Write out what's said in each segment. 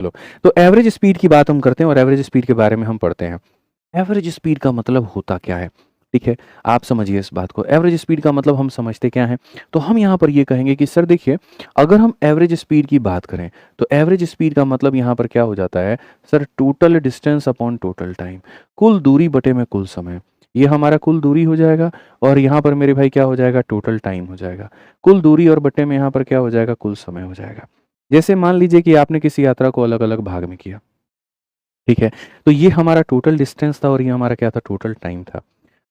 चलो, तो average speed की बात हम करते हैं और एवरेज स्पीड के बारे में हम पढ़ते हैं। एवरेज स्पीड का मतलब होता क्या है? ठीक है, आप समझिए इस बात को। एवरेज स्पीड का मतलब हम समझते क्या हैं? तो हम यहाँ पर ये कहेंगे कि सर देखिए, अगर हम एवरेज स्पीड की बात करें, तो एवरेज स्पीड का मतलब यहाँ पर क्या हो जाता है? Sir total distance upon total time, कुल दूरी बटे में कुल समय। ये हमारा कुल दूरी हो जाएगा और यहाँ पर मेरे भाई क्या हो जाएगा? टोटल टाइम हो जाएगा। कुल दूरी और बटे में यहाँ पर क्या हो जाएगा? कुल समय हो जाएगा। जैसे मान लीजिए कि आपने किसी यात्रा को अलग-अलग भाग में किया, ठीक है? तो ये हमारा टोटल डिस्टेंस था और ये हमारा क्या था? टोटल टाइम था।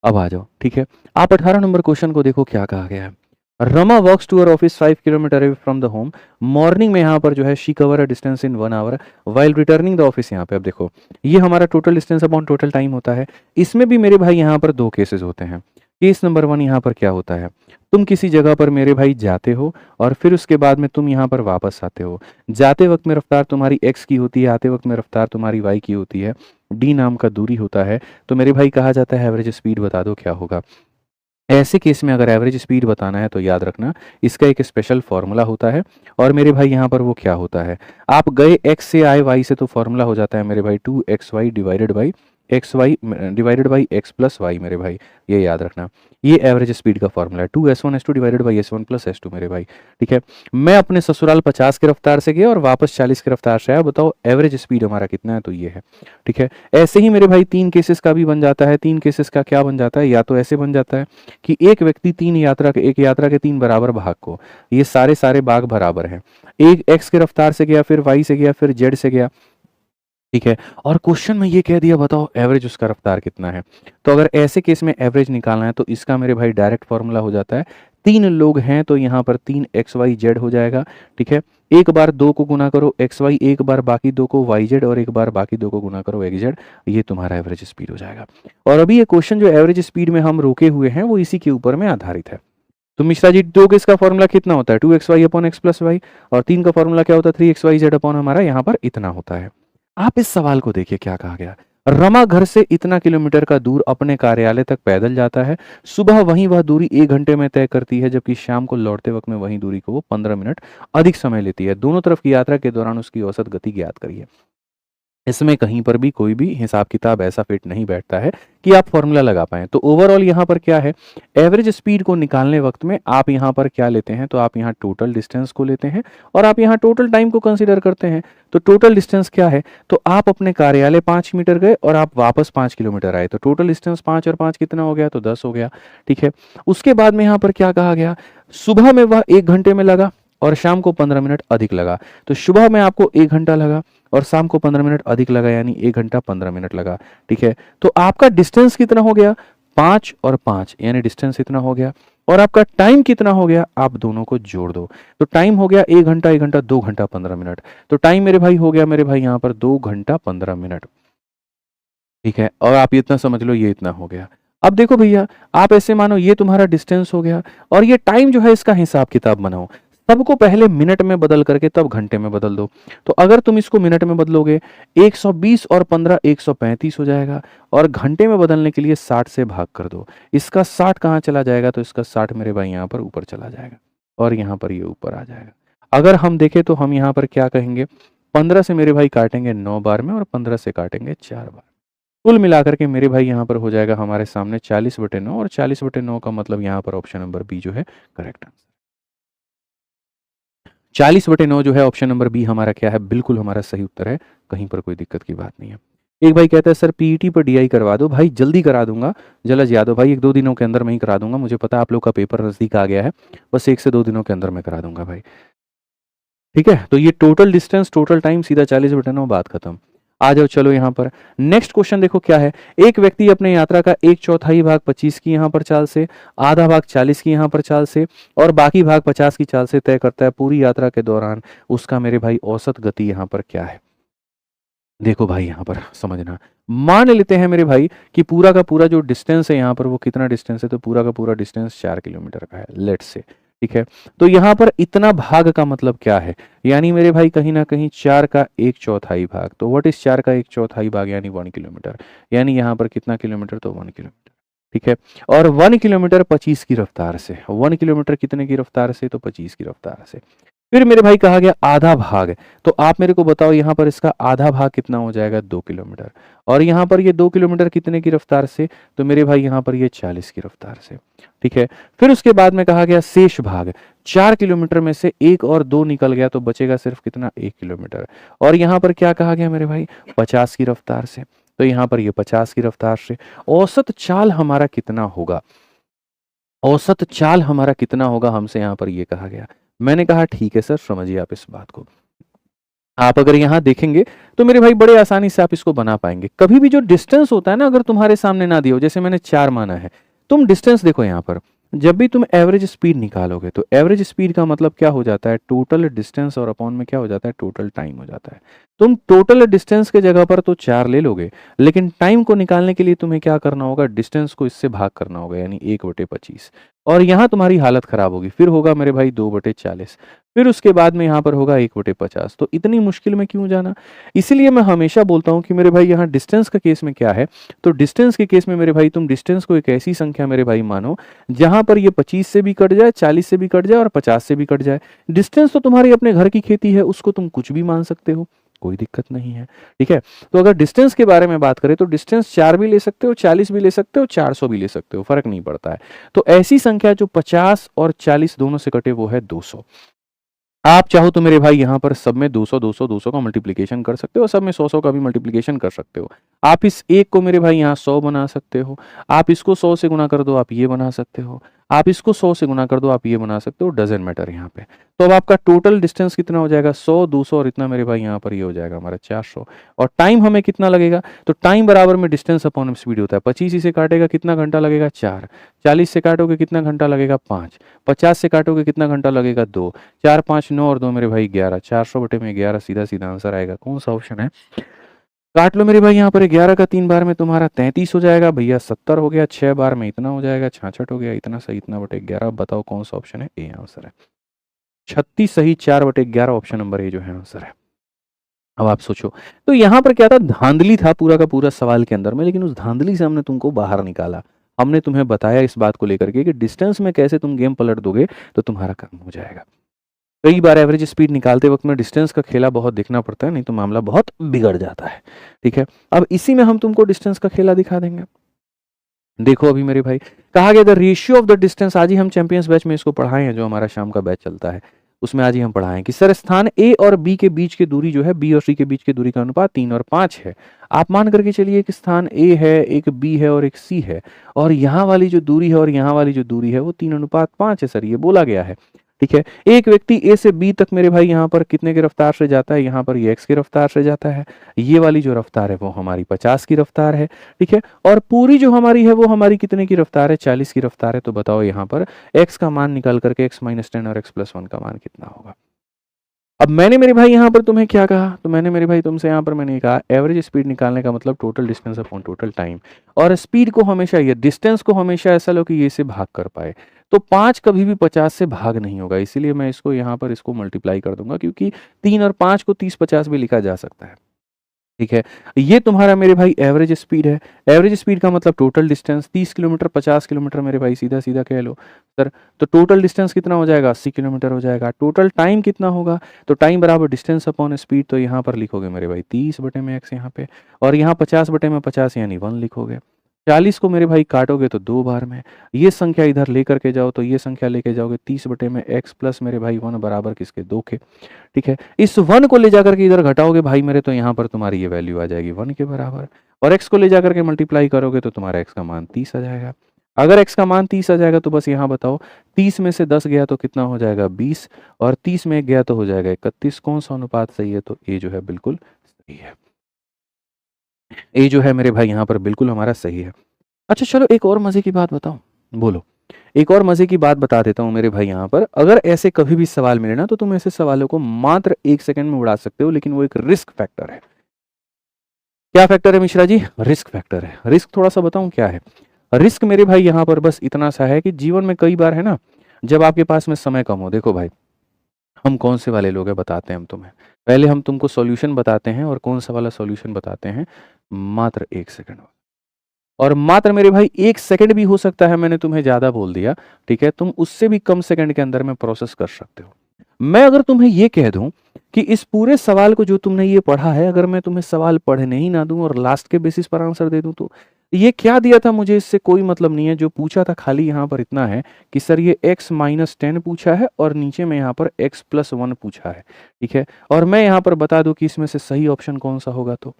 अब आ जाओ, ठीक है? आप 18 नंबर क्वेश्चन को देखो क्या कहा गया है। Rama walks to her office 5 kilometre away from the home. Morning में यहाँ पर जो है she cover a distance in 1 hour while returning the office. यहाँ पे अब देखो, ये हमारा total distance upon total time होता है। इसमें भी मेरे भाई यहाँ पर 2 केसेस होते हैं। केस नंबर 1 यहाँ पर क्या होता है? तुम किसी जगह पर मेरे भाई जाते हो और फिर उसके बाद में तुम यहाँ पर वापस आते हो। जाते वक़्त में रफ़्तार तुम्हारी x की होती है, आते वक़्त में रफ़्तार तुम्हारी y की होती है। d नाम का दूरी होता है। तो मेरे भाई कहा जाता है एवरेज स्पीड बता दो क्या होगा? ऐसे केस में अगर एवरेज स्पीड बताना है तो याद रखना इसका एक स्पेशल फ़ॉर्मूला होता है और मेरे भाई यहाँ पर वो क्या होता है? आप गए x से आए y से, तो फ़ॉर्मूला हो जाता है मेरे भाई 2xy divided by x plus y मेरे भाई, ये याद रखना। ये एवरेज स्पीड का फ़ॉर्मूला है 2s1 s2 divided by s1 plus s2 मेरे भाई, ठीक है? मैं अपने ससुराल 50 की रफ़्तार से गया और वापस 40 की रफ़्तार से आया, बताओ एवरेज स्पीड हमारा कितना है? तो ये है, ठीक है? ऐसे ही मेरे भाई 3 केसेस का भी बन जाता है। 3 केसेस का क्या बन जाता है? या तो ऐसे बन जाता है कि एक व्यक्ति एक यात्रा के 3 बराबर भाग को, ये सारे भाग बराबर हैं। एक x की रफ़्तार से गया, फिर y से गया, फिर z से गया, ठीक है? और क्वेश्चन में ये कह दिया बताओ एवरेज उसका रफ़्तार कितना है? तो अगर ऐसे केस में एवरेज निकालना है तो इसका मेरे भाई डायरेक्ट फ़ॉर्मूला हो जाता है, 3 लोग हैं तो यहाँ पर 3 xyz हो जाएगा, ठीक है? एक बार 2 को गुना करो xy, एक बार बाकी 2 को yz और एक बार बाकी 2 को गुना करो xz, ये तुम्हारा एवरेज स्पीड हो जाएगा। और अभी ये क्वेश्चन जो एवरेज स्पीड में हम रुके हुए हैं वो इसी के ऊपर में आधारित है। तो मिश्रा जी 2 इसका फ़ॉर्मूला कितना होता है? 2xy upon x plus y, और 3 का फ़ॉर्मूला क्या होता है? 3xyz अपॉन हमारा यहाँ पर इतना होता है। आप इस सवाल को देखिए क्या कहा गया। रमा घर से इतना किलोमीटर का दूर अपने कार्यालय तक पैदल जाता है। सुबह वहीं वह दूरी 1 घंटे में तय करती है, जबकि शाम को लौटते वक्त में वहीं दूरी को वो 15 मिनट अधिक समय लेती है। दोनों तरफ की यात्रा के दौरान उसकी औसत गति ज्ञात करिए। इसमें कहीं पर भी कोई भी हिसाब किताब ऐसा फिट नहीं बैठता है कि आप फॉर्मूला लगा पाएँ। तो ओवरऑल यहाँ पर क्या है, एवरेज स्पीड को निकालने वक़्त में आप यहाँ पर क्या लेते हैं, तो आप यहाँ टोटल डिस्टेंस को लेते हैं और आप यहाँ टोटल टाइम को कंसीडर करते हैं। तो टोटल डिस्टेंस क्या है, तो आप अपने कार्यालय 5 मीटर गए और आप वापस 5 किलोमीटर आए, तो टोटल डिस्टेंस 5 और 5 कितना हो गया, तो 10 हो गया, ठीक है। उसके बाद में यहाँ पर क्या कहा गया, सुबह में वह 1 घंटे में लगा और शाम को 15 मिनट अधिक लगा। तो सुबह में आपको 1 घंटा लगा और शाम को 15 मिनट अधिक लगा, यानी 1 घंटा 15 मिनट लगा, ठीक है। तो आपका डिस्टेंस कितना हो गया, 5 और 5, यानी डिस्टेंस इतना हो गया। और आपका टाइम कितना हो गया, आप दोनों को जोड़ दो। तो टाइम हो गया 1 घंटा 1 घंटा 2 घंटा 15 मिनट। तो टाइम मेरे भाई हो गया मेरे भाई यहाँ पर 2 घंटा 15 मिनट, ठीक है। और आप इतना समझ लो ये इतना हो गया। अब देखो भैया, आप ऐसे मानो ये तुम्हारा डिस्टेंस हो गया और ये टाइम जो है इसका हिसाब किताब बनाओ। सबको पहले मिनट में बदल करके तब घंटे में बदल दो। तो अगर तुम इसको मिनट में बदलोगे, 120 और 15 135 हो जाएगा, और घंटे में बदलने के लिए 60 से भाग कर दो। इसका 60 कहाँ चला जाएगा, तो इसका 60 मेरे भाई यहाँ पर ऊपर चला जाएगा और यहाँ पर ये ऊपर आ जाएगा। अगर हम देखें तो हम यहाँ पर क्या कहेंगे, 15 से मेरे भाई काटेंगे 9 बार में और 15 से काटेंगे 4 बार। कुल मिलाकर के मेरे भाई यहाँ पर हो जाएगा हमारे सामने 40/9, और 40/9 का मतलब यहाँ पर ऑप्शन नंबर बी जो है करेक्ट आंसर। 40/9 जो है ऑप्शन नंबर बी हमारा क्या है, बिल्कुल हमारा सही उत्तर है। कहीं पर कोई दिक्कत की बात नहीं है। एक भाई कहता है सर पीईटी पर डीआई करवा दो। भाई जल्दी करा दूंगा, जलज यादव भाई, 1-2 दिनों के अंदर मैं ही करा दूंगा। मुझे पता है आप लोग का पेपर नज़दीक आ गया है, बस 1 से 2 दिनों के अंदर मैं करा दूंगा भाई, ठीक है। तो ये टोटल डिस्टेंस टोटल टाइम सीधा 40/9, बात खत्म। आ जाओ चलो यहाँ पर नेक्स्ट क्वेश्चन देखो क्या है। एक व्यक्ति अपने यात्रा का 1/4 भाग 25 की यहाँ पर चाल से, आधा भाग 40 की यहाँ पर चाल से और बाकी भाग 50 की चाल से तय करता है। पूरी यात्रा के दौरान उसका मेरे भाई औसत गति यहाँ पर क्या है। देखो भाई यहाँ पर समझना, मान लेते हैं मेरे भाई कि पूरा का पूरा जो डिस्टेंस है यहाँ पर वो कितना डिस्टेंस है, तो पूरा का पूरा डिस्टेंस 4 किलोमीटर का है, लेट्स से, ठीक है। तो यहाँ पर इतना भाग का मतलब क्या है, यानी मेरे भाई कहीं ना कहीं 4 का 1/4 भाग। तो व्हाट इज 4 का 1/4 भाग, यानी 1 किलोमीटर। यानी यहाँ पर कितना किलोमीटर, तो 1 किलोमीटर, ठीक है। और 1 किलोमीटर 25 की रफ्तार से, 1 किलोमीटर कितने की रफ्तार से, तो 25 की रफ्तार से। फिर मेरे भाई कहा गया आधा भाग, तो आप मेरे को बताओ यहाँ पर इसका आधा भाग कितना हो जाएगा, 2 किलोमीटर। और यहाँ पर ये 2 किलोमीटर कितने की रफ्तार से, तो मेरे भाई यहाँ पर ये 40 की रफ्तार से, ठीक है। फिर उसके बाद में कहा गया शेष भाग, 4 किलोमीटर में से 1 और 2 निकल गया तो बचेगा सिर्फ कितना, 1 किलोमीटर। और यहाँ पर क्या कहा गया मेरे भाई, 50 की रफ्तार से, तो यहाँ पर ये 50 की रफ्तार से औसत चाल हमारा कितना होगा, औसत चाल हमारा कितना होगा, हमसे यहाँ पर ये कहा गया। मैंने कहा ठीक है सर, समझिए आप इस बात को। आप अगर यहाँ देखेंगे तो मेरे भाई बड़े आसानी से आप इसको बना पाएंगे। कभी भी जो डिस्टेंस होता है ना, अगर तुम्हारे सामने ना दिया हो, जैसे मैंने 4 माना है, तुम डिस्टेंस देखो यहाँ पर, जब भी तुम एवरेज स्पीड निकालोगे तो एवरेज स्पीड का मतलब क्या हो जाता है, टोटल डिस्टेंस और अपॉन में क्या हो जाता है, टोटल टाइम हो जाता है। तुम टोटल डिस्टेंस के जगह पर तो 4 ले लोगे, लेकिन टाइम को निकालने के लिए तुम्हें क्या करना होगा, डिस्टेंस को इससे भाग करना होगा, यानी 1/25। और यहाँ तुम्हारी हालत खराब होगी, फिर होगा मेरे भाई 2/40, फिर उसके बाद में यहाँ पर होगा 1/50। तो इतनी मुश्किल में क्यों जाना। इसीलिए मैं हमेशा बोलता हूँ कि मेरे भाई यहाँ डिस्टेंस का केस में क्या है, तो डिस्टेंस के केस में मेरे भाई तुम डिस्टेंस को एक ऐसी संख्या मेरे भाई मानो जहां पर ये 25 से भी कट जाए, 40 से भी कट जाए और 50 से भी कट जाए। डिस्टेंस तो तुम्हारी अपने घर की खेती है, उसको तुम कुछ भी मान सकते हो, कोई दिक्कत नहीं है, ठीक है। तो अगर डिस्टेंस के बारे में बात करें तो डिस्टेंस 4 भी ले सकते हो, 40 भी ले सकते हो, 400 भी ले सकते हो, फर्क नहीं पड़ता है। तो ऐसी संख्या जो 50 और 40 दोनों से कटे वो है 200। आप चाहो तो मेरे भाई यहाँ पर सब में 200 200 200 का मल्टीप्लिकेशन कर सकते हो, सब में 100 100 का भी मल्टीप्लिकेशन कर सकते हो। आप इस एक को मेरे भाई यहाँ 100 बना सकते हो, आप इसको 100 से गुना कर दो, आप ये बना सकते हो, आप इसको 100 से गुना कर दो, आप ये बना सकते हो, डजंट मैटर यहाँ पे। तो अब आपका टोटल डिस्टेंस कितना हो जाएगा, 100 200 और इतना मेरे भाई यहाँ पर ये हो जाएगा हमारा 400। और टाइम हमें कितना लगेगा, तो टाइम बराबर में डिस्टेंस अपॉन स्पीड होता है। 25 इसे काटेगा कितना घंटा लगेगा, 4। 40 से काटोगे कितना घंटा लगेगा, 5। 50 से काटोगे कितना घंटा लगेगा, 2। 4 5 9 और 2 मेरे भाई 11। 400/11 सीधा सीधा आंसर आएगा, कौन सा ऑप्शन है। काट लो मेरे भाई यहाँ पर 11 का 3 बार में तुम्हारा 33 हो जाएगा भैया, 70 हो गया, 6 बार में इतना हो जाएगा, 66 हो गया, इतना सही, इतना/11। बताओ कौन सा ऑप्शन है, ए आंसर है 36 सही, 4/11 ऑप्शन नंबर ए जो है आंसर है। अब आप सोचो, तो यहाँ पर क्या था, धांधली था पूरा का पूरा सवाल के अंदर में, लेकिन उस धांधली से हमने तुमको बाहर निकाला। हमने तुम्हें बताया इस बात को लेकर के कि डिस्टेंस में कैसे तुम गेम पलट दोगे तो तुम्हारा काम हो जाएगा। कई बार एवरेज स्पीड निकालते वक्त में डिस्टेंस का खेला बहुत देखना पड़ता है, नहीं तो मामला बहुत बिगड़ जाता है, ठीक है। अब इसी में हम तुमको डिस्टेंस का खेला दिखा देंगे। देखो अभी मेरे भाई कहा गया the ratio of the distance, आज ही हम चैंपियंस बैच में इसको पढ़ाए हैं, जो हमारा शाम का बैच चलता है उसमें आज ही हम पढ़ाएं कि सर स्थान ए और बी के बीच की दूरी जो है, बी और सी के बीच की दूरी का अनुपात 3 और 5 है। आप मान करके चलिए एक स्थान ए है, एक बी है और एक सी है, और यहाँ वाली जो दूरी है और यहाँ वाली जो दूरी है वो 3:5 है सर, ये बोला गया है, ठीक है। एक व्यक्ति ए से बी तक मेरे भाई यहाँ पर कितने की रफ्तार से जाता है, यहाँ पर ये एक्स की रफ्तार से जाता है, ये वाली जो रफ्तार है वो हमारी 50 की रफ्तार है, ठीक है। और पूरी जो हमारी है वो हमारी कितने की रफ्तार है, 40 की रफ्तार है। तो बताओ यहाँ पर एक्स का मान निकाल करके x-10 और x+1 का मान कितना होगा। अब मैंने मेरे भाई यहाँ पर तुम्हें क्या कहा, तो मैंने मेरे भाई तुमसे यहाँ पर मैंने कहा एवरेज स्पीड निकालने का मतलब total distance upon total time, और स्पीड को हमेशा ये डिस्टेंस को हमेशा ऐसा लो कि ये से भाग कर पाए। तो 5 कभी भी 50 से भाग नहीं होगा, इसीलिए मैं इसको यहाँ पर इसको मल्टीप्लाई कर दूंगा, क्योंकि 3 और 5 को 30-50 भी लिखा जा सकता है, ठीक है। ये तुम्हारा मेरे भाई एवरेज स्पीड है। एवरेज स्पीड का मतलब टोटल डिस्टेंस 30 किलोमीटर 50 किलोमीटर मेरे भाई सीधा सीधा कह लो सर। तो टोटल डिस्टेंस कितना हो जाएगा, 80 किलोमीटर हो जाएगा। टोटल टाइम कितना होगा, तो टाइम बराबर डिस्टेंस अपॉन स्पीड, तो यहाँ पर लिखोगे मेरे भाई 30/x यहाँ पे, और यहाँ 50/50 यानी 1 लिखोगे। 40 को मेरे भाई काटोगे तो 2 बार में, ये संख्या इधर लेकर के जाओ तो ये संख्या लेके जाओगे 30/x प्लस मेरे भाई 1 बराबर किसके, 2 के, ठीक है। इस 1 को ले जाकर के इधर घटाओगे भाई मेरे, तो यहाँ पर तुम्हारी ये वैल्यू आ जाएगी 1 के बराबर, और x को ले जाकर के मल्टीप्लाई करोगे तो तुम्हारा x का मान 30 आ जाएगा। अगर x का मान 30 आ जाएगा तो बस यहाँ बताओ 30 में से 10 गया तो कितना हो जाएगा, 20, और 30 में 1 गया तो हो जाएगा 31। कौन सा अनुपात सही है, तो ए जो है बिल्कुल सही है, ए जो है मेरे भाई यहाँ पर बिल्कुल हमारा सही है। अच्छा चलो एक और मजे की बात बताऊं, बोलो। एक और मजे की बात बता देता हूं मेरे भाई यहाँ पर, अगर ऐसे कभी भी सवाल मिले ना तो तुम ऐसे सवालों को मात्र 1 सेकंड में उड़ा सकते हो, लेकिन वो एक रिस्क फैक्टर है। क्या फैक्टर है मिश्रा जी, रिस्क फैक्टर है। रिस्क थोड़ा सा बताऊं क्या है। रिस्क मेरे भाई यहाँ पर बस इतना सा है कि जीवन में कई बार है ना, जब आपके पास में समय कम हो, देखो भाई हम कौन से वाले लोग हैं बताते हैं हम तुम्हें, पहले हम तुमको सॉल्यूशन बताते हैं, और कौन सा वाला सॉल्यूशन बताते हैं, मात्र 1 सेकंड, और मात्र मेरे भाई 1 सेकंड भी हो सकता है, मैंने तुम्हें ज्यादा बोल दिया, ठीक है। तुम उससे भी कम सेकंड के अंदर में प्रोसेस कर सकते हो, मैं अगर तुम्हें ये कह दूं कि इस पूरे सवाल को जो तुमने ये पढ़ा है, अगर मैं तुम्हें सवाल पढ़ने ही ना दूं और लास्ट के बेसिस पर आंसर दे दूं, तो ये क्या दिया था मुझे इससे कोई मतलब नहीं है। जो पूछा था खाली यहाँ पर इतना है कि सर ये x-10 पूछा है और नीचे में यहाँ पर x+1 पूछा है, ठीक है। और मैं यहाँ पर बता दूं कि इसमें से सही ऑप्शन कौन सा होगा, तो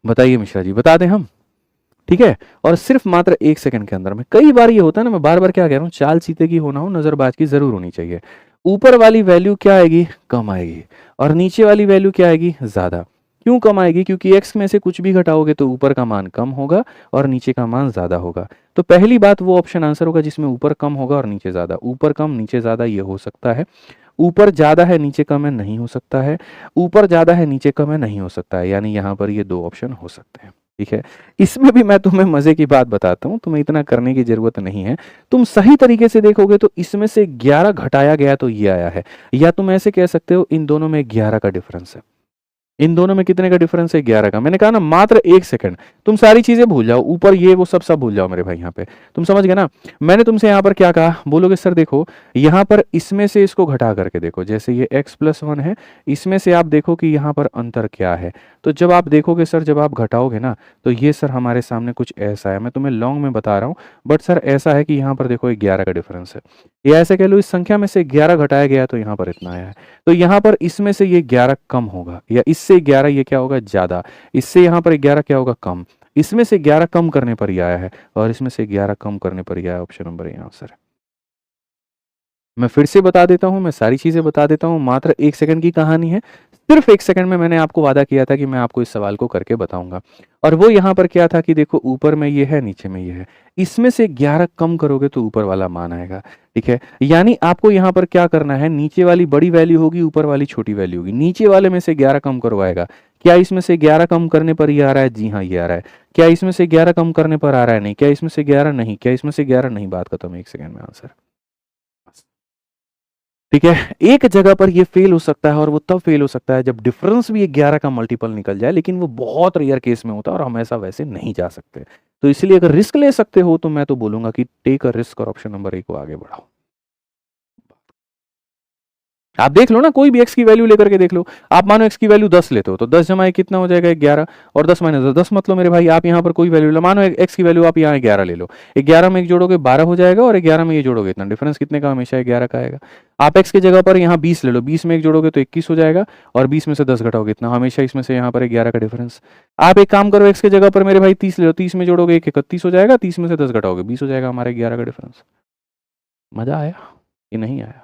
बताइए मिश्रा जी, बता दें हम, ठीक है। और सिर्फ मात्र 1 सेकंड के अंदर में। कई बार ये होता है ना, मैं बार बार क्या कह रहा हूँ, चाल चीते की होना हो, नजरबाज की जरूर होनी चाहिए। ऊपर वाली वैल्यू क्या आएगी, कम आएगी, और नीचे वाली वैल्यू क्या आएगी, ज्यादा। क्यों कम आएगी, क्योंकि x में से कुछ भी घटाओगे तो ऊपर का मान कम होगा और नीचे का मान ज्यादा होगा। तो पहली बात वो ऑप्शन आंसर होगा जिसमें ऊपर कम होगा और नीचे ज्यादा। ऊपर कम नीचे ज्यादा ये हो सकता है, ऊपर ज्यादा है नीचे कम है नहीं हो सकता है, ऊपर ज्यादा है नीचे कम है नहीं हो सकता है, यानी यहाँ पर ये दो ऑप्शन हो सकते हैं, ठीक है। इसमें भी मैं तुम्हें मजे की बात बताता हूं, तुम्हें इतना करने की जरूरत नहीं है। तुम सही तरीके से देखोगे तो इसमें से 11 घटाया गया तो ये आया है, या तुम ऐसे कह सकते हो इन दोनों में 11 का डिफरेंस है। इन दोनों में कितने का डिफरेंस है, 11 का। मैंने कहा ना मात्र 1 सेकंड, तुम सारी चीजें भूल जाओ, ऊपर ये वो सब सब भूल जाओ मेरे भाई। यहाँ पे तुम समझ गए ना। मैंने तुमसे यहाँ पर क्या कहा, बोलोगे सर देखो यहाँ पर इसमें से इसको घटा करके देखो, जैसे ये x+1 है, इसमें से आप देखो कि यहाँ पर अंतर क्या है। तो जब आप देखोगे सर, जब आप घटाओगे ना, तो ये सर हमारे सामने कुछ ऐसा है। मैं तुम्हें लॉन्ग में बता रहा हूँ, बट सर ऐसा है कि यहाँ पर देखो 11 का डिफरेंस है। या ऐसे कह लो, इस संख्या में से 11 घटाया गया तो यहाँ पर इतना आया है। तो यहाँ पर इसमें से ये 11 कम होगा, या इससे 11 ये क्या होगा, ज्यादा। इससे यहाँ पर 11 क्या होगा, कम। इसमें से 11 कम करने पर ही आया है, और इसमें से 11 कम करने पर ही आया। ऑप्शन नंबर ये आंसर है। मैं फिर से बता देता हूं, मैं सारी चीजें बता देता हूं, मात्र 1 सेकंड की कहानी है। सिर्फ 1 सेकंड में मैंने आपको वादा किया था कि मैं आपको इस सवाल को करके बताऊंगा। और वो यहाँ पर क्या था कि देखो ऊपर में ये है, नीचे में ये है, इसमें से 11 कम करोगे तो ऊपर वाला मान आएगा, ठीक है। यानी आपको यहाँ पर क्या करना है, नीचे वाली बड़ी वैल्यू होगी, ऊपर वाली छोटी वैल्यू होगी। नीचे वाले में से 11 कम करवाएगा। क्या इसमें से 11 कम करने पर ये आ रहा है, जी हाँ ये आ रहा है। क्या इसमें से 11 कम करने पर आ रहा है, नहीं। क्या इसमें से 11 नहीं, क्या इसमें से 11 नहीं, बात खत्म। 1 सेकंड में आंसर, ठीक है। एक जगह पर ये फेल हो सकता है, और वो तब फेल हो सकता है जब डिफरेंस भी 11 का मल्टीपल निकल जाए, लेकिन वो बहुत रेयर केस में होता है और हमेशा वैसे नहीं जा सकते। तो इसलिए अगर रिस्क ले सकते हो तो मैं तो बोलूंगा कि टेक अ रिस्क और ऑप्शन नंबर 1 को आगे बढ़ाओ। आप देख लो ना, कोई भी x की वैल्यू लेकर के देख लो। आप मानो x की वैल्यू 10 लेते हो, तो 10 जमा 1 कितना हो जाएगा, 11। और 10 माइनस 10 मतलब मेरे भाई, आप यहाँ पर कोई वैल्यू लो, मानो x की वैल्यू आप यहाँ 11 ले लो। 11 में 1 जोड़ोगे 12 हो जाएगा, और 11 में ये जोड़ोगे इतना, डिफरेंस कितने का, हमेशा 11 का आएगा। आप x की जगह पर यहाँ 20 ले लो, 20 में 1 जोड़ोगे तो 21 हो जाएगा, और 20 में से 10 घटाओगे इतना, हमेशा इसमें से यहाँ पर 11 का डिफरेंस। आप एक काम करो, x की जगह पर मेरे भाई 30 ले लो, 30 में जोड़ोगे 1 31 हो जाएगा, 30 में से 10 घटाओगे 20 हो जाएगा, हमारे 11 का डिफरेंस। मजा आया कि नहीं आया।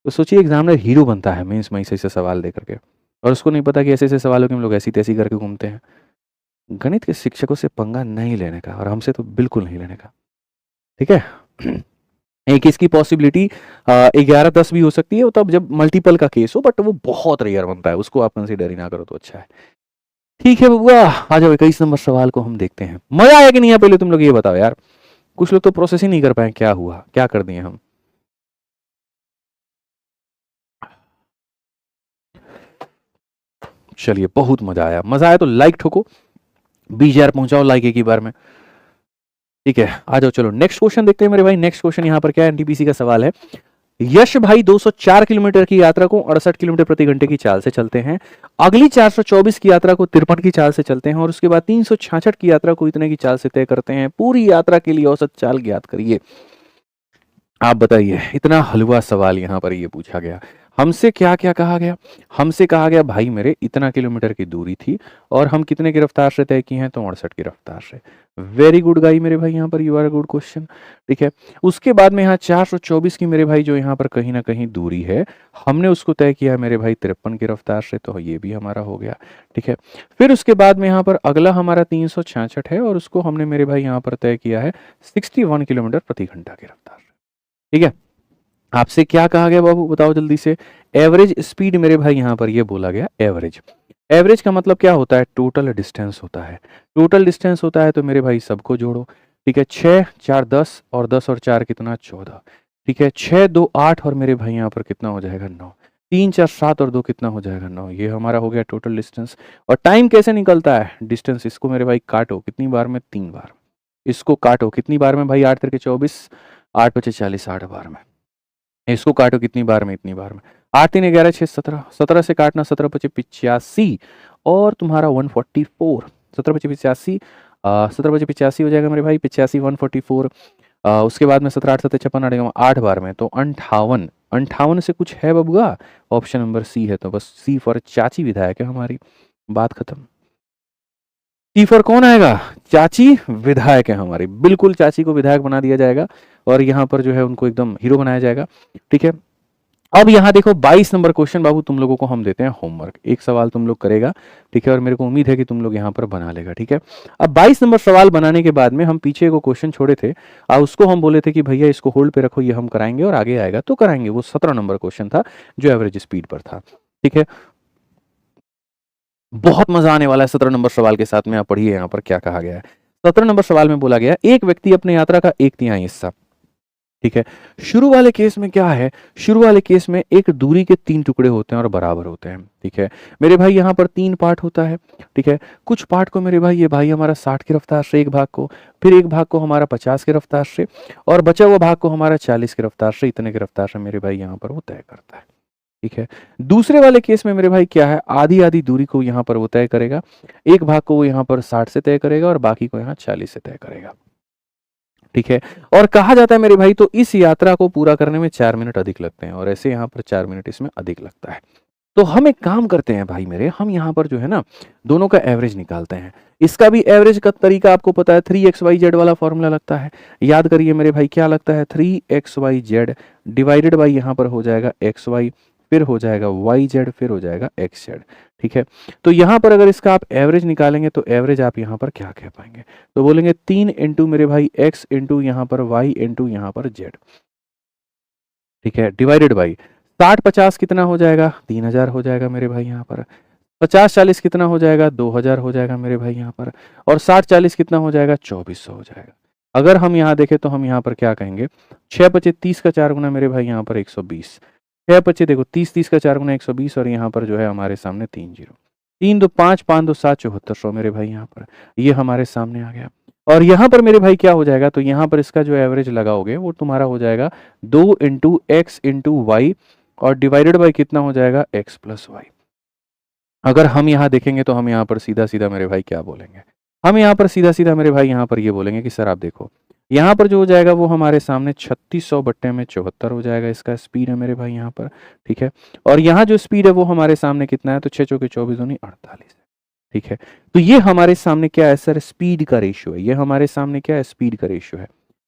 तो सोचिए, एग्जामिनर हीरो बनता है मेंस में ऐसे ऐसे सवाल दे करके, और उसको नहीं पता कि ऐसे ऐसे सवालों के हम लोग ऐसी तैसी करके घूमते हैं। गणित के शिक्षकों से पंगा नहीं लेने का, और हमसे तो बिल्कुल नहीं लेने का, ठीक है। एक इसकी पॉसिबिलिटी 11-10 भी हो सकती है, तब जब मल्टीपल का केस हो, बट वो बहुत रेयर बनता है, उसको आप कंसिडर ही ना करो तो अच्छा है। ठीक है बबुआ, आ जाओ 21 नंबर सवाल को हम देखते हैं। मजा आया कि नहीं आया, पहले तुम लोग ये बताओ यार। कुछ लोग तो प्रोसेस ही नहीं कर पाए, क्या हुआ, क्या कर दिए हम। चलिए, बहुत मजा आया। मजा आया तो लाइक ठोको, 20,000 पहुंचाओ लाइक एक ही बार में, ठीक है। आ जाओ, चलो नेक्स्ट क्वेश्चन देखते हैं मेरे भाई। नेक्स्ट क्वेश्चन यहाँ पर क्या है, एनटीपीसी का सवाल है। यश भाई 204 किलोमीटर की यात्रा को 68 किलोमीटर प्रति घंटे की चाल से चलते हैं। अगली 424 की यात्रा को 53 की चाल से चलते हैं, और उसके बाद 366 की यात्रा को इतने की चाल से तय करते हैं। पूरी यात्रा के लिए औसत चाल ज्ञात करिए। आप बताइए, इतना हलवा सवाल यहाँ पर ये पूछा गया। हमसे क्या क्या कहा गया, हमसे कहा गया भाई मेरे इतना किलोमीटर की दूरी थी, और हम कितने की रफ्तार से तय किए हैं, तो 68 की रफ्तार से। वेरी गुड गाई मेरे भाई, यहाँ पर यू आर गुड क्वेश्चन, ठीक है। उसके बाद में यहाँ 424 की मेरे भाई जो यहाँ पर कहीं ना कहीं दूरी है, हमने उसको तय किया मेरे भाई 53 की रफ्तार से, तो ये भी हमारा हो गया, ठीक है। फिर उसके बाद में यहाँ पर अगला हमारा 366 है, और उसको हमने मेरे भाई यहाँ पर तय किया है 61 किलोमीटर प्रति घंटा की रफ्तार, ठीक है। आपसे क्या कहा गया बाबू, बताओ जल्दी से। एवरेज स्पीड मेरे भाई यहाँ पर ये बोला गया एवरेज। एवरेज का मतलब क्या होता है, टोटल डिस्टेंस होता है। टोटल डिस्टेंस होता है तो मेरे भाई सबको जोड़ो, ठीक है। 6 4 10, और 10 और 4 कितना, 14, ठीक है। 6 2 8, और मेरे भाई यहाँ पर कितना हो जाएगा, 9। 3 4 7 और 2 कितना हो जाएगा, 9। ये हमारा हो गया टोटल डिस्टेंस। और टाइम कैसे निकलता है, डिस्टेंस इसको मेरे भाई काटो कितनी बार में, 3 बार। इसको काटो कितनी बार में भाई, 8 3 24, 8 5 40, 8 बार में। इसको काटो कितनी बार में, इतनी बार में। 8 3 11 6 17, 17 से काटना, 17 25 85 और तुम्हारा 144, 17 25 85, 17 25 85 हो जाएगा मेरे भाई, 85 144। उसके बाद में 17 8 7 56 8 बार में, तो 58, 58 से कुछ है बबुआ, ऑप्शन नंबर सी है, तो बस सी फॉर चाची विधायक है हमारी, बात खत्म। सी फॉर कौन आएगा, चाची विधायक है हमारी, बिल्कुल चाची को विधायक बना दिया जाएगा और यहाँ पर जो है उनको एकदम हीरो बनाया जाएगा, ठीक है। अब यहाँ देखो 22 नंबर क्वेश्चन बाबू तुम लोगों को हम देते हैं होमवर्क, एक सवाल तुम लोग करेगा, ठीक है, और मेरे को उम्मीद है कि तुम लोग यहाँ पर बना लेगा, ठीक है। अब 22 नंबर सवाल बनाने के बाद में हम पीछे को क्वेश्चन छोड़े थे और उसको हम बोले थे कि भैया इसको होल्ड पे रखो, ये हम कराएंगे और आगे आएगा तो कराएंगे, वो 17 नंबर क्वेश्चन था जो एवरेज स्पीड पर था, ठीक है। बहुत मजा आने वाला है 17 नंबर सवाल के साथ में, आप पढ़िए यहाँ पर क्या कहा गया है। 17 नंबर सवाल में बोला गया एक व्यक्ति अपने यात्रा का 1/3 हिस्सा, ठीक है, शुरू वाले केस में क्या है, शुरू वाले केस में एक दूरी के 3 टुकड़े होते हैं और बराबर होते हैं, ठीक है मेरे भाई, यहाँ पर 3 पार्ट होता है, ठीक है। कुछ पार्ट को मेरे भाई, ये भाई हमारा 60 की रफ्तार से एक भाग को, फिर एक भाग को हमारा 50 की रफ्तार से और बचा हुआ भाग को हमारा 40 की रफ्तार से, इतने की रफ्तार से मेरे भाई यहाँ पर वो तय करता है, ठीक है। दूसरे वाले केस में मेरे भाई क्या है, आधी आधी दूरी को यहाँ पर वो तय करेगा, एक भाग को वो यहाँ पर 60 से तय करेगा और बाकी को यहाँ 40 से तय करेगा, ठीक है। और कहा जाता है मेरे भाई, तो इस यात्रा को पूरा करने में 4 मिनट अधिक लगते हैं और ऐसे यहाँ पर 4 मिनट इसमें अधिक लगता है। तो हम एक काम करते हैं भाई मेरे, हम यहाँ पर जो है ना दोनों का एवरेज निकालते हैं। इसका भी एवरेज का तरीका आपको पता है, 3xyz वाला फॉर्मूला लगता है, याद करिए मेरे भाई क्या लगता है, 3xyz डिवाइडेड बाई यहाँ पर हो जाएगा xy, फिर हो जाएगा yz, फिर हो जाएगा xz, ठीक है। तो यहाँ पर अगर इसका आप एवरेज निकालेंगे तो एवरेज आप यहाँ पर क्या कह पाएंगे, तो बोलेंगे 3 इंटू मेरे भाई x इंटू यहाँ पर y इंटू यहाँ पर z, ठीक है, डिवाइडेड बाई 60 50 कितना हो जाएगा, 3000 हो जाएगा मेरे भाई यहाँ पर, 50 40 कितना हो जाएगा, 2000 हो जाएगा मेरे भाई यहाँ पर, और 60 40 कितना हो जाएगा, 2400 हो जाएगा। अगर हम यहाँ देखें तो हम यहाँ पर क्या कहेंगे, 6 25 30 का 4 गुना मेरे भाई यहाँ पर 120, 6 25 देखो 30 30 का 4 गुना 120 और यहाँ पर जो है हमारे सामने 3 जीरो, 3 2 5 5 2 7 7400 मेरे भाई यहाँ पर, ये हमारे सामने आ गया। और यहाँ पर मेरे भाई क्या हो जाएगा, तो यहाँ पर इसका जो एवरेज लगाओगे वो तुम्हारा हो जाएगा 2 इंटू एक्स इंटू वाई और डिवाइडेड बाई कितना हो जाएगा, x प्लस वाई। अगर हम यहाँ देखेंगे तो हम यहाँ पर सीधा सीधा मेरे भाई क्या बोलेंगे, हम यहाँ पर सीधा सीधा मेरे भाई यहाँ पर ये बोलेंगे कि सर आप देखो यहाँ पर जो हो जाएगा वो हमारे सामने 3600 बट्टे में 74 हो जाएगा, इसका स्पीड है मेरे भाई यहाँ पर, ठीक है। और यहाँ जो स्पीड है वो हमारे सामने कितना है, तो 6 चौके 24 दूनी 48 है, ठीक है। तो ये हमारे सामने क्या है सर, स्पीड का रेशियो है, ये हमारे सामने क्या है, स्पीड का रेशियो है।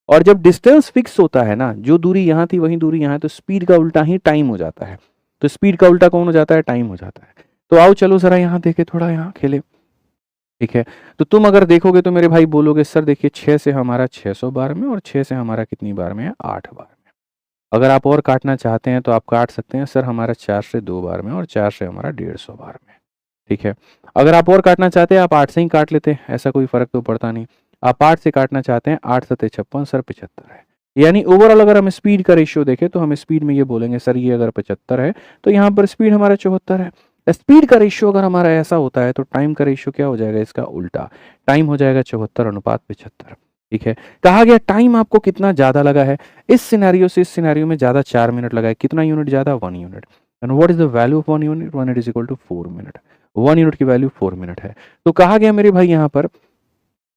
और जब डिस्टेंस फिक्स होता है ना, जो दूरी यहाँ थी वही दूरी यहाँ है, तो स्पीड का उल्टा ही टाइम हो जाता है, तो स्पीड का उल्टा कौन हो जाता है, टाइम हो जाता है। तो आओ चलो जरा यहाँ देखे, थोड़ा यहाँ खेले, ठीक है। तो तुम अगर देखोगे तो मेरे भाई बोलोगे सर देखिए 6 से हमारा 600 बार में और 6 से हमारा कितनी बार में है, 8 बार में। अगर आप और काटना चाहते हैं तो आप काट सकते हैं, सर हमारा 4 से 2 बार में और 4 से हमारा 150 बार में, ठीक है। अगर आप और काटना चाहते हैं आप 8 से ही काट लेते हैं, ऐसा कोई फर्क तो पड़ता नहीं। आप 8 से काटना चाहते हैं, 8 सत्ते 56 सर 75 है। यानी ओवरऑल अगर हम स्पीड का रेशियो देखें तो हम स्पीड में ये बोलेंगे सर ये अगर 75 है तो यहाँ पर स्पीड हमारा 74 है। स्पीड का रेशियो अगर हमारा ऐसा होता है तो टाइम का रेशियो क्या हो जाएगा, इसका उल्टा, टाइम हो जाएगा 74 अनुपात 75, ठीक है। कहा गया टाइम आपको कितना ज्यादा लगा है, इस सिनेरियो से इस सिनेरियो में ज्यादा 4 मिनट लगा है, कितना यूनिट ज्यादा, 1 unit. And what is the value of 1 unit, 1 is equal to 4 minute, 1 unit की वैल्यू 4 मिनट है। तो कहा गया मेरे भाई यहाँ पर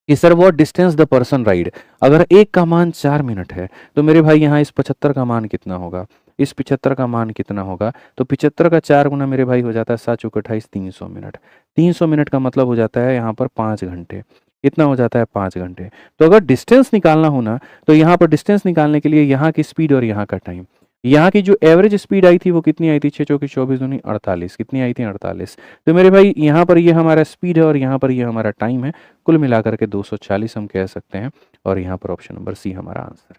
कि sir what distance the person ride, अगर एक का मान 4 मिनट है तो मेरे भाई यहाँ इस 75 का मान कितना होगा, इस 75 का मान कितना होगा, तो 75 का 4 गुना मेरे भाई हो जाता है 7 चौके 28 300 मिनट, 300 मिनट का मतलब हो जाता है यहाँ पर 5 घंटे, कितना हो जाता है 5 घंटे। तो अगर डिस्टेंस निकालना हो ना तो यहाँ पर डिस्टेंस निकालने के लिए यहाँ की स्पीड और यहाँ का टाइम, यहाँ की जो एवरेज स्पीड आई थी वो कितनी आई थी, 6 चौके 24 दूनी 48, कितनी आई थी 48। तो मेरे भाई यहाँ पर ये हमारा स्पीड है और यहाँ पर ये हमारा टाइम है, कुल मिलाकर के 240 हम कह सकते हैं और यहाँ पर ऑप्शन नंबर सी हमारा आंसर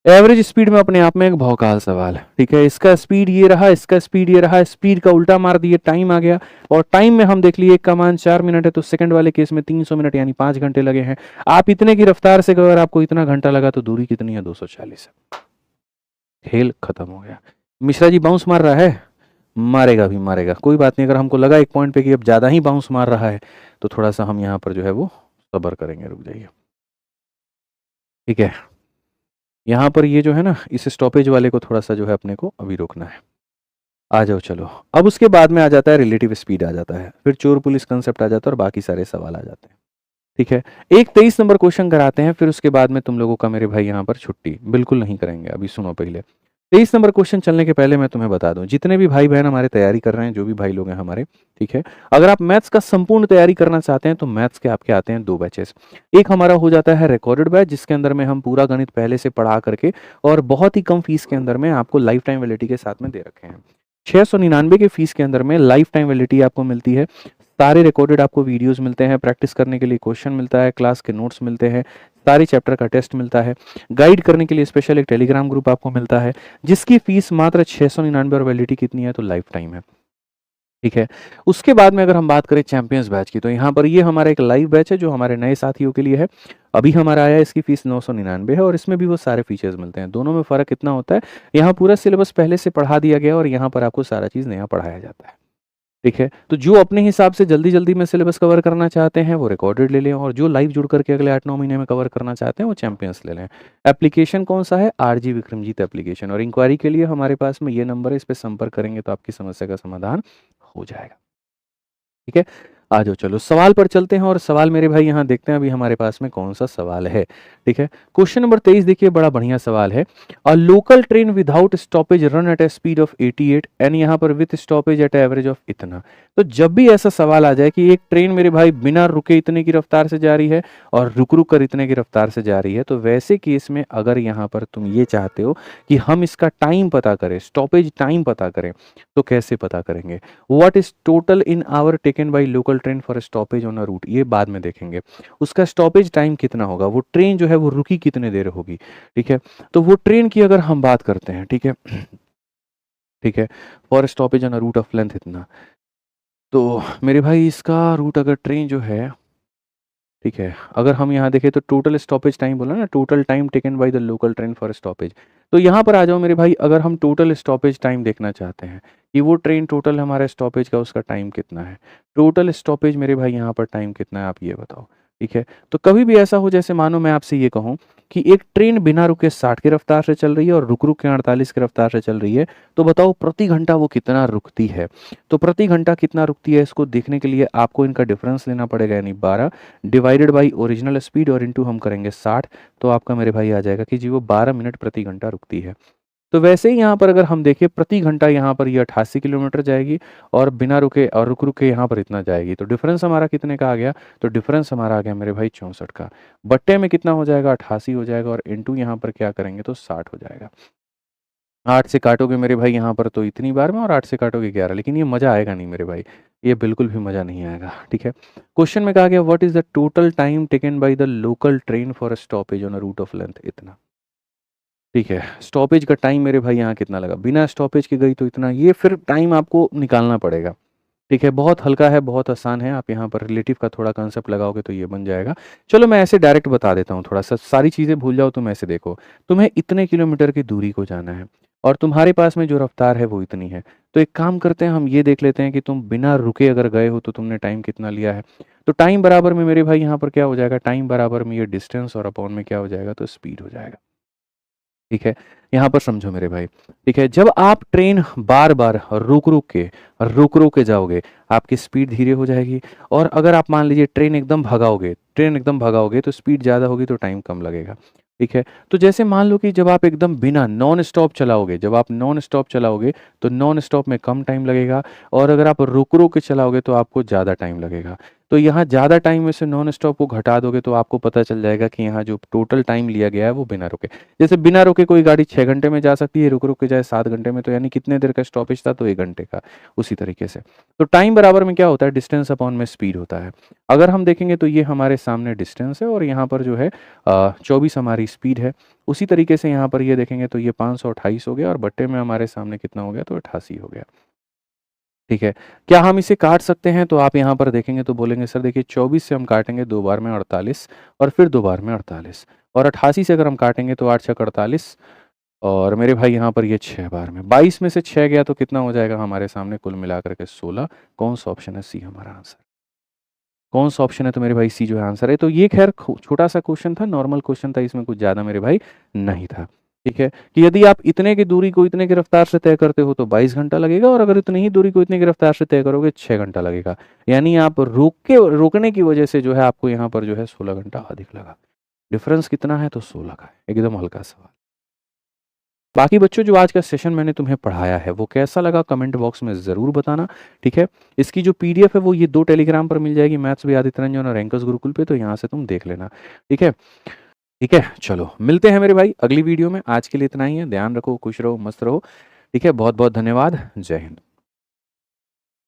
है। एवरेज स्पीड में अपने आप में एक भौकाल सवाल है, ठीक है। इसका स्पीड ये रहा, इसका स्पीड ये रहा, स्पीड का उल्टा मार दिए, टाइम आ गया और टाइम में हम देख लिए एक का मान 4 मिनट है तो सेकंड वाले केस में 300 मिनट यानी 5 घंटे लगे हैं। आप इतने की रफ्तार से अगर आपको इतना घंटा लगा तो दूरी कितनी है, 240 है। खेल खत्म हो गया। मिश्रा जी बाउंस मार रहा है, मारेगा भी मारेगा, कोई बात नहीं। अगर हमको लगा एक पॉइंट पे कि अब ज्यादा ही बाउंस मार रहा है तो थोड़ा सा हम यहाँ पर जो है वो सब्र करेंगे, रुक जाइए, ठीक है। यहाँ पर ये जो है ना, इस स्टॉपेज वाले को थोड़ा-सा जो है अपने को अभी रोकना है। आ जाओ चलो। अब उसके बाद में आ जाता है रिलेटिव स्पीड आ जाता है, फिर चोर पुलिस कांसेप्ट आ जाता है और बाकी सारे सवाल आ जाते हैं। ठीक है? एक 23 नंबर क्वेश्चन कराते हैं, फिर उसके बाद में तुम लोगों का मेरे भाई यहाँ पर छुट्टी। बिल्कुल नहीं करेंगे, अभी सुनो पहले। 23 नंबर क्वेश्चन चलने के पहले मैं तुम्हें बता दूँ, जितने भी भाई-बहन हमारे तैयारी कर रहे हैं, जो भी भाई लोग हैं हमारे, ठीक है? अगर आप मैथ्स का संपूर्ण तैयारी करना चाहते हैं, तो मैथ्स के आपके आते हैं 2 बैचेस। एक हमारा हो जाता है रिकॉर्डेड बैच, जिसके अंदर में हम पूरा गणित पहले से पढ़ा करके और बहुत ही कम फीस के अंदर में आपको लाइफ टाइम वैलिडिटी के साथ में दे रखे हैं। 699 के फीस के अंदर में लाइफ टाइम वैलिडिटी आपको मिलती है। सारे रिकॉर्डेड आपको वीडियोस मिलते हैं, प्रैक्टिस करने के लिए क्वेश्चन मिलता है, क्लास के नोट्स मिलते हैं, सारे चैप्टर का टेस्ट मिलता है, गाइड करने के लिए स्पेशल एक टेलीग्राम ग्रुप आपको मिलता है, जिसकी फीस मात्र 699 और वैलिडिटी कितनी है, तो लाइफ टाइम है। ठीक है? उसके बाद में अगर हम बात करें चैंपियंस बैच की, तो यहाँ पर ये हमारा एक लाइव बैच है जो हमारे नए साथियों के लिए है। अभी हमारा आया है, इसकी फीस 999 है और इसमें भी वो सारे फीचर्स मिलते हैं। दोनों में फ़र्क इतना होता है, यहाँ पूरा सिलेबस पहले से पढ़ा दिया गया है और यहाँ पर आपको सारा चीज़ नया पढ़ाया जाता है। ठीक है? तो जो अपने हिसाब से जल्दी-जल्दी में सिलेबस कवर करना चाहते हैं, वो रिकॉर्डेड ले लें और जो लाइव जुड़ करके अगले 8-9 महीने में कवर करना चाहते हैं, वो चैंपियंस ले लें। एप्लीकेशन कौन-सा है? आरजी विक्रमजीत एप्लीकेशन, और इंक्वायरी के लिए हमारे पास में ये नंबर है, इस पे संपर्क करेंगे तो आपकी समस्या का समाधान हो जाएगा। ठीक है? आ जाओ चलो सवाल पर चलते हैं और सवाल मेरे भाई यहाँ देखते हैं अभी हमारे पास में कौन-सा सवाल है। ठीक है? क्वेश्चन नंबर 23 देखिए, बड़ा बढ़िया सवाल है। A local train without stoppage run at a speed of 88 and यहाँ पर with stoppage at average of इतना। तो जब भी ऐसा सवाल आ जाए कि एक ट्रेन मेरे भाई बिना रुके इतने की रफ्तार से जा रही है और रुक-रुक कर इतने की रफ्तार से जा रही है, तो वैसे केस में अगर यहाँ पर तुम ये चाहते हो कि हम इसका टाइम पता करें, स्टॉपेज टाइम पता करें, तो कैसे पता करेंगे? What is total in hour taken by local train for stoppage on a route, ये बाद में देखेंगे। उसका स्टॉपेज टाइम कितना होगा, वो ट्रेन जो है वो रुकी कितने देर होगी। ठीक है? तो वो ट्रेन की अगर हम बात करते हैं, ठीक है? ठीक है? For stoppage on a route of length इतना, तो मेरे भाई इसका रूट अगर ट्रेन जो है, ठीक है, अगर हम यहाँ देखें तो टोटल स्टॉपेज टाइम बोला ना, total time taken by the local train for stoppage. तो यहाँ पर आ जाओ मेरे भाई, अगर हम टोटल स्टॉपेज टाइम देखना चाहते हैं कि वो ट्रेन टोटल हमारे स्टॉपेज का उसका टाइम कितना है, टोटल स्टॉपेज मेरे भाई यहाँ पर टाइम कितना है, आप ये बताओ। ठीक है? तो कभी भी ऐसा हो, जैसे मानो मैं आपसे ये कहूँ कि एक ट्रेन बिना रुके 60 की रफ्तार से चल रही है और रुक-रुक के 48 की रफ्तार से चल रही है, तो बताओ प्रति घंटा वो कितना रुकती है। तो प्रति घंटा कितना रुकती है, इसको देखने के लिए आपको इनका डिफरेंस लेना पड़ेगा, यानी 12 डिवाइडेड बाई ओरिजिनल स्पीड और इनटू हम करेंगे 60, तो आपका मेरे भाई आ जाएगा कि जी वो 12 मिनट प्रति घंटा रुकती है। तो वैसे ही यहाँ पर अगर हम देखें प्रति घंटा, यहाँ पर ये 88 किलोमीटर जाएगी और बिना रुके और रुक-रुक के यहाँ पर इतना जाएगी। तो डिफरेंस हमारा कितने का आ गया? तो डिफरेंस हमारा आ गया मेरे भाई 64 का। बट्टे में कितना हो जाएगा? 88 हो जाएगा और इनटू यहाँ पर क्या करेंगे तो 60 हो जाएगा। 8 से काटोगे मेरे भाई यहाँ पर तो इतनी बार में और 8 से काटोगे 11, लेकिन ये मज़ा आएगा नहीं मेरे भाई, ये बिल्कुल भी मज़ा नहीं आएगा। ठीक है? क्वेश्चन में कहा गया what is the total time taken by the local train for a stoppage on a route of length इतना। ठीक है? स्टॉपेज का टाइम मेरे भाई यहाँ कितना लगा? बिना स्टॉपेज के गई तो इतना, ये फिर टाइम आपको निकालना पड़ेगा। ठीक है? बहुत हल्का है, बहुत आसान है, आप यहाँ पर रिलेटिव का थोड़ा कांसेप्ट लगाओगे तो ये बन जाएगा। चलो मैं ऐसे डायरेक्ट बता देता हूँ थोड़ा-सा, सारी चीज़ें भूल जाओ तुम ऐसे देखो। तुम्हें इतने किलोमीटर की दूरी को जाना है और तुम्हारे पास में जो रफ़्तार है वो इतनी है। तो एक काम करते हैं, हम ये देख लेते हैं कि तुम बिना रुके अगर गए हो तो तुमने टाइम कितना लिया है। तो टाइम बराबर में मेरे भाई यहाँ पर क्या हो जाएगा? टाइम बराबर में ये डिस्टेंस और अपॉन में क्या हो जाएगा? तो स्पीड हो जाएगा। ठीक है? यहाँ पर समझो मेरे भाई, ठीक है? जब आप ट्रेन बार-बार रुक-रुक के जाओगे, आपकी स्पीड धीरे हो जाएगी और अगर आप मान लीजिए ट्रेन एकदम भगाओगे तो स्पीड ज़्यादा होगी तो टाइम कम लगेगा। ठीक है? तो जैसे मान लो कि जब आप एकदम बिना नॉन स्टॉप चलाओगे तो नॉन स्टॉप में कम टाइम लगेगा और अगर आप रुक-रुक के चलाओगे तो आपको ज़्यादा टाइम लगेगा। तो यहाँ ज़्यादा टाइम में से नॉन स्टॉप को घटा दोगे तो आपको पता चल जाएगा कि यहाँ जो टोटल टाइम लिया गया है वो बिना रुके। जैसे बिना रुके कोई गाड़ी 6 घंटे में जा सकती है, रुक-रुक के जाए 7 घंटे में, तो यानी कितने देर का स्टॉपेज था? तो 1 घंटे का, उसी तरीके से। तो टाइम बराबर में क्या होता है? डिस्टेंस अपॉन में स्पीड होता है। अगर हम देखेंगे तो ये हमारे सामने डिस्टेंस है और यहाँ पर जो है 24 हमारी स्पीड है। उसी तरीके से यहाँ पर ये देखेंगे तो ये 528 हो गया और बट्टे में हमारे सामने कितना हो गया? तो 88 हो गया। ठीक है? क्या हम इसे काट सकते हैं? तो आप यहाँ पर देखेंगे तो बोलेंगे सर देखिए 24 से हम काटेंगे 2 बार में 48 और फिर 2 बार में 48 और 88 से अगर हम काटेंगे तो 8 छक 48 और मेरे भाई यहाँ पर ये 6 बार में 22 में से 6 गया तो कितना हो जाएगा हमारे सामने कुल मिलाकर के 16। कौन सा ऑप्शन है? सी हमारा आंसर। कौन सा ऑप्शन है? तो मेरे भाई सी जो है आंसर है। तो ये खैर छोटा सा क्वेश्चन था, नॉर्मल क्वेश्चन था, इसमें कुछ ज़्यादा मेरे भाई नहीं था। ठीक है, कि यदि आप इतने की दूरी को इतने की रफ्तार से तय करते हो तो 22 घंटा लगेगा, और अगर इतनी ही दूरी को इतने की रफ्तार से तय करोगे 6 घंटा लगेगा। यानी आप रोकने की वजह से जो है आपको यहाँ पर जो है 16 घंटा अधिक लगा। डिफरेंस कितना है? तो 16 का है। एकदम हल्का सवाल। बाकी बच्चों, जो आज का सेशन मैंने तुम्हें पढ़ाया है वो कैसा लगा कमेंट बॉक्स में ज़रूर बताना। ठीक है, इसकी जो पीडीएफ है वो ये 2 टेलीग्राम पर मिल जाएगी, मैथ्स भी आदित्य रंजन और एंकर्स गुरुकुल पे, तो यहाँ से तुम देख लेना। ठीक है, ठीक है, चलो मिलते हैं मेरे भाई अगली वीडियो में। आज के लिए इतना ही है, ध्यान रखो, खुश रहो, मस्त रहो। ठीक है, बहुत बहुत धन्यवाद, जय हिंद।